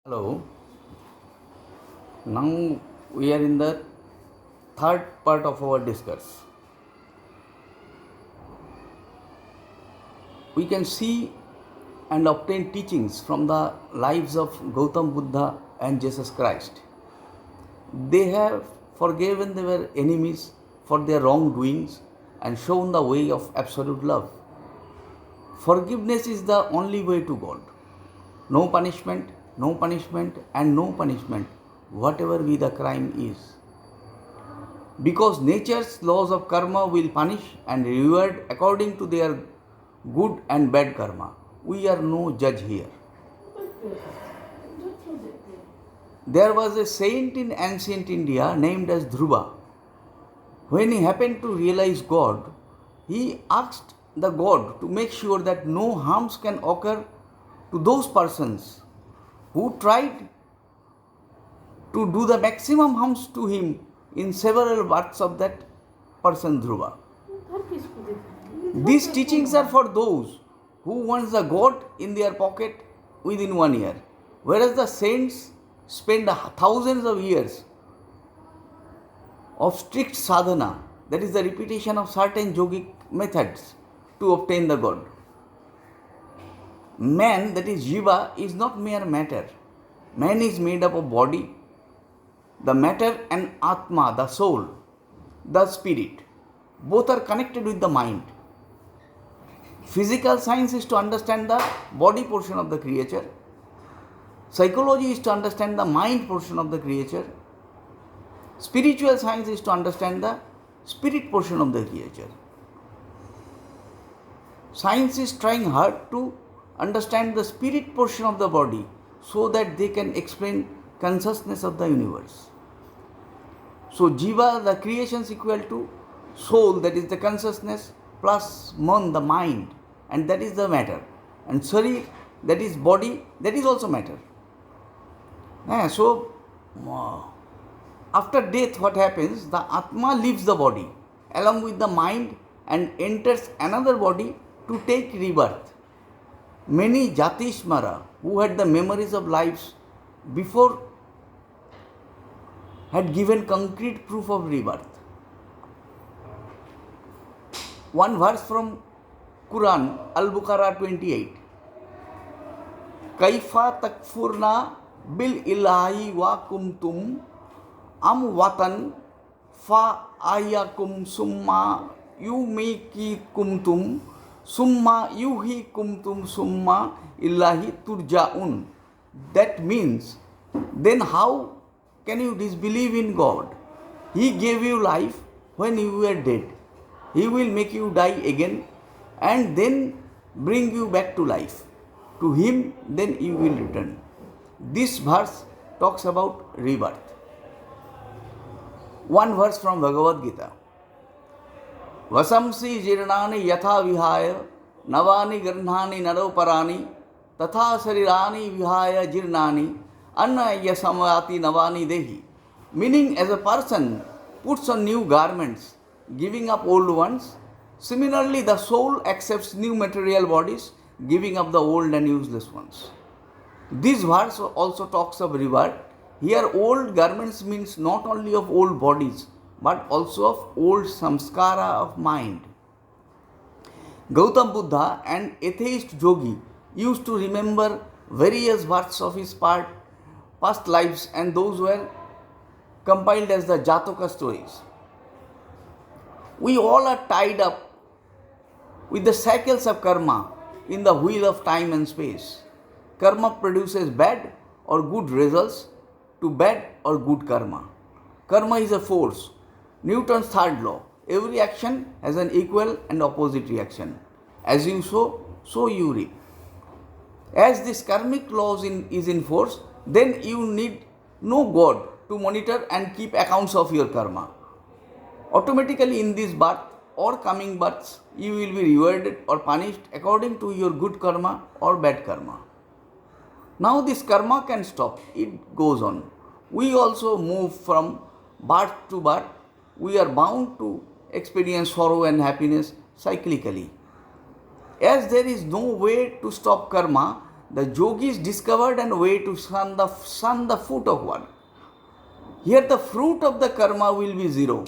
Hello, now we are in the third part of our discourse. We can see and obtain teachings from the lives of Gautam Buddha and Jesus Christ. They have forgiven their enemies for their wrongdoings and shown the way of absolute love. Forgiveness is the only way to God. No punishment, and no punishment, whatever be the crime is. Because nature's laws of karma will punish and reward according to their good and bad karma. We are no judge here. There was a saint in ancient India named as Dhruva. When he happened to realize God, he asked the God to make sure that no harms can occur to those persons who tried to do the maximum harms to him in several births of that person Dhruva. These teachings are for those who want the God in their pocket within 1 year, whereas the saints spend thousands of years of strict sadhana, that is the repetition of certain yogic methods to obtain the God. Man, that is Jiva, is not mere matter. Man is made up of body, the matter, and Atma, the soul, the spirit. Both are connected with the mind. Physical science is to understand the body portion of the creature. Psychology is to understand the mind portion of the creature. Spiritual science is to understand the spirit portion of the creature. Science is trying hard to understand the spirit portion of the body so that they can explain consciousness of the universe. So Jiva, the creation, is equal to soul, that is the consciousness, plus Man, the mind, and that is the matter. And Sharir, that is body, that is also matter. So after death, what happens? The Atma leaves the body along with the mind and enters another body to take rebirth. Many Jatishmara who had the memories of lives before had given concrete proof of rebirth. One verse from Quran, Al-Bukhara 28. Kaifa takfurna bil ilahi wa kumtum am watan fa ayakum summa yumiki kumtum summa yuhi kumtum summa illahi turja'un. That means, then how can you disbelieve in God? He gave you life when you were dead. He will make you die again and then bring you back to life. To Him then you will return. This verse talks about rebirth. One verse from Bhagavat Gita. Vasamsi jirnani yatha vihaya navani garnhani naroparani tatha sarirani vihaya jirnani annaya samvati navani dehi. Meaning, as a person puts on new garments, giving up old ones, similarly the soul accepts new material bodies, giving up the old and useless ones. This verse also talks of rebirth. Here old garments means not only of old bodies, but also of old samskara of mind. Gautam Buddha, an atheist yogi, used to remember various births of his past lives, and those were compiled as the Jataka stories. We all are tied up with the cycles of karma in the wheel of time and space. Karma produces bad or good results to bad or good karma. Karma is a force. Newton's third law. Every action has an equal and opposite reaction. As you sow, so you reap. As this karmic law is in force, then you need no God to monitor and keep accounts of your karma. Automatically in this birth or coming births, you will be rewarded or punished according to your good karma or bad karma. Now this karma can stop. It goes on. We also move from birth to birth. We are bound to experience sorrow and happiness cyclically. As there is no way to stop karma, the yogis discovered a way to shun the fruit of one. Here the fruit of the karma will be zero.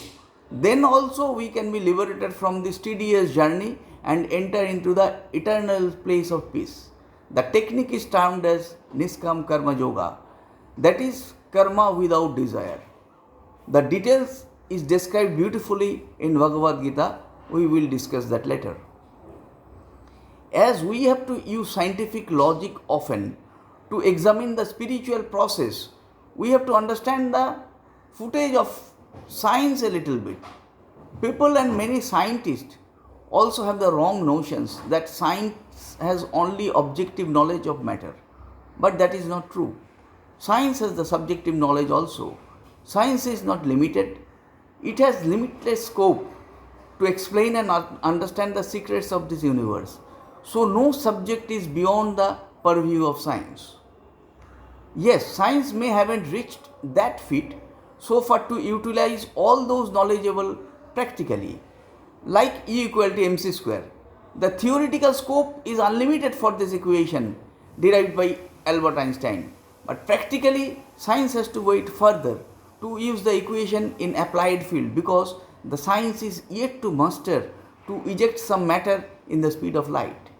Then also we can be liberated from this tedious journey and enter into the eternal place of peace. The technique is termed as Niskam Karma Yoga, that is karma without desire. The details is described beautifully in Bhagavat Gita. We will discuss that later. As we have to use scientific logic often to examine the spiritual process, we have to understand the footage of science a little bit. People and many scientists also have the wrong notions that science has only objective knowledge of matter. But that is not true. Science has the subjective knowledge also. Science is not limited. It has limitless scope to explain and understand the secrets of this universe. So no subject is beyond the purview of science. Yes, science may haven't reached that feat so far to utilize all those knowledgeable practically, like E equal to mc square. The theoretical scope is unlimited for this equation derived by Albert Einstein. But practically, science has to wait further to use the equation in applied field because the science is yet to master to eject some matter in the speed of light.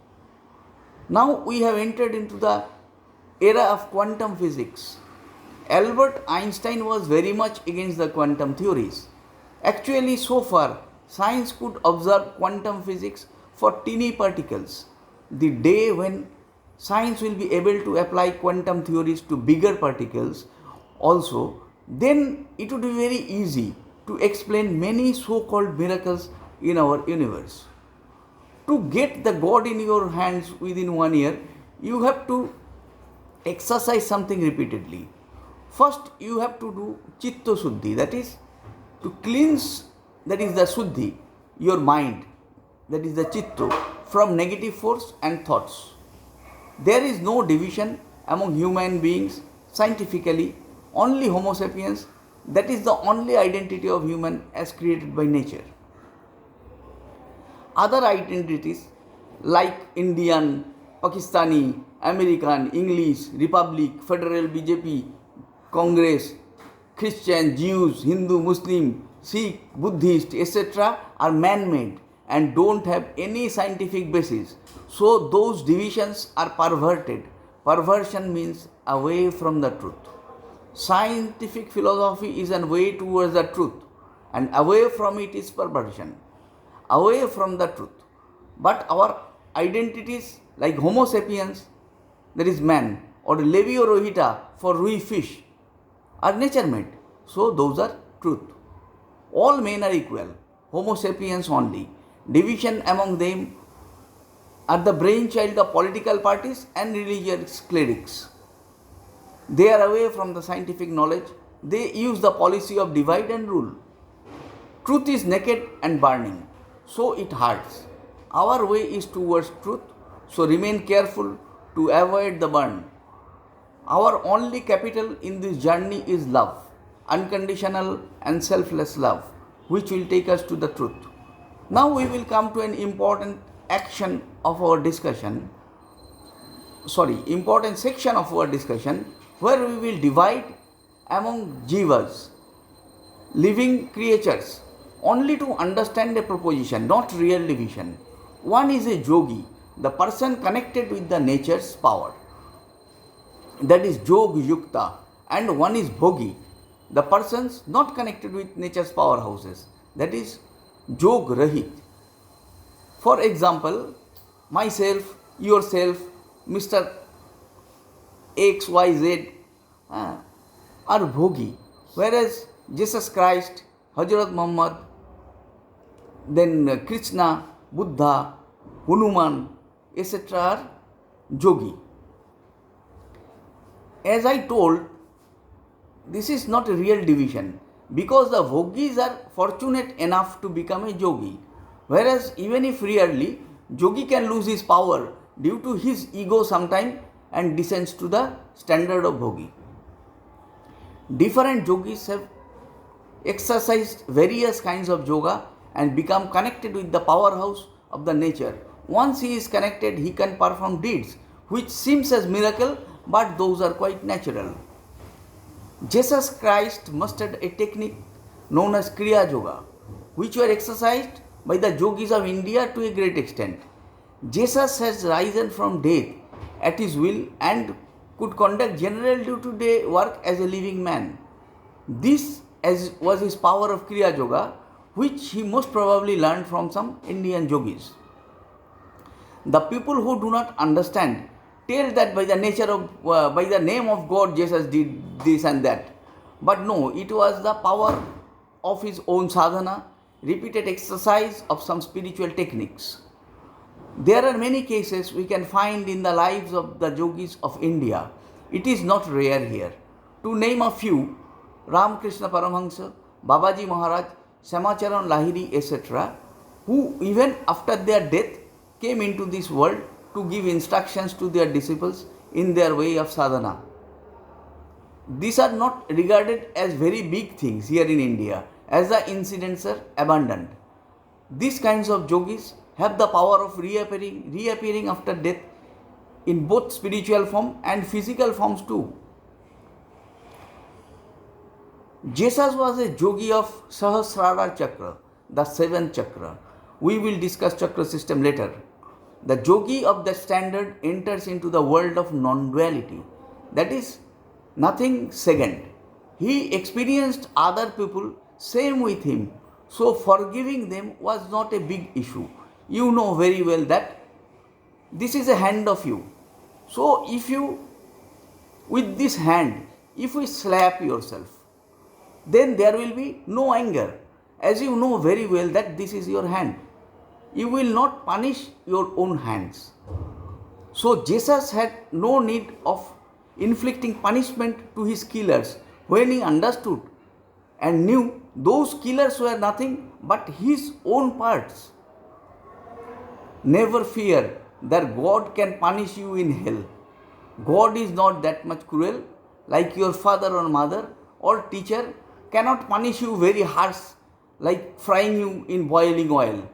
Now we have entered into the era of quantum physics. Albert Einstein was very much against the quantum theories. Actually, so far, science could observe quantum physics for teeny particles. The day when science will be able to apply quantum theories to bigger particles also, then it would be very easy to explain many so-called miracles in our universe. To get the God in your hands within 1 year, you have to exercise something repeatedly. First, you have to do chitta suddhi, that is to cleanse, that is the suddhi, your mind, that is the chitta, from negative force and thoughts. There is no division among human beings scientifically, only Homo sapiens, that is the only identity of human as created by nature. Other identities like Indian, Pakistani, American, English, Republic, Federal, BJP, Congress, Christian, Jews, Hindu, Muslim, Sikh, Buddhist, etc. are man-made and don't have any scientific basis. So those divisions are perverted. Perversion means away from the truth. Scientific philosophy is a way towards the truth, and away from it is perversion. Away from the truth. But our identities like Homo sapiens, that is man, or Levi or Rohita for Rui fish, are nature made. So those are truth. All men are equal, Homo sapiens only. Division among them are the brainchild of political parties and religious clerics. They are away from the scientific knowledge. They use the policy of divide and rule. Truth is naked and burning, so it hurts. Our way is towards truth, so remain careful to avoid the burn. Our only capital in this journey is love, unconditional and selfless love, which will take us to the truth. Now we will come to an important section of our discussion, where we will divide among jivas, living creatures, only to understand a proposition, not real division. One is a yogi, the person connected with the nature's power, that is Jog Yukta, and one is Bhogi, the persons not connected with nature's powerhouses, that is Jog Rahit. For example, myself, yourself, Mr. XYZ are Bhogi, whereas Jesus Christ, Hazrat Muhammad, then Krishna, Buddha, Hanuman, etc. are Yogi. As I told, this is not a real division because the Bhogis are fortunate enough to become a Yogi, whereas even if rarely, Yogi can lose his power due to his ego sometime and descends to the standard of Bhogi. Different Yogis have exercised various kinds of yoga and become connected with the powerhouse of the nature. Once he is connected, he can perform deeds which seems as miracle, but those are quite natural. Jesus Christ mastered a technique known as Kriya Yoga, which were exercised by the yogis of India to a great extent. Jesus has risen from death at his will and could conduct general day-to-day work as a living man. This was his power of Kriya Yoga, which he most probably learned from some Indian yogis. The people who do not understand tell that by the name of God, Jesus did this and that. But no, it was the power of his own sadhana, repeated exercise of some spiritual techniques. There are many cases we can find in the lives of the yogis of India. It is not rare here. To name a few, Ramakrishna Paramahansa, Babaji Maharaj, Shamacharan Lahiri, etc., who even after their death came into this world to give instructions to their disciples in their way of sadhana. These are not regarded as very big things here in India, as the incidents are abundant. These kinds of yogis have the power of reappearing after death in both spiritual form and physical forms too. Jesus was a yogi of Sahasrara Chakra, the seventh chakra. We will discuss chakra system later. The yogi of that standard enters into the world of non-duality, that is, nothing second. He experienced other people same with him, so forgiving them was not a big issue. You know very well that this is a hand of you. So with this hand, if you slap yourself, then there will be no anger, as you know very well that this is your hand. You will not punish your own hands. So Jesus had no need of inflicting punishment to his killers when he understood and knew those killers were nothing but his own parts. Never fear that God can punish you in hell. God is not that much cruel, like your father or mother or teacher cannot punish you very harsh, like frying you in boiling oil.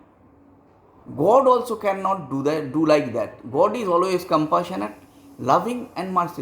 God also cannot do like that. God is always compassionate, loving and merciful.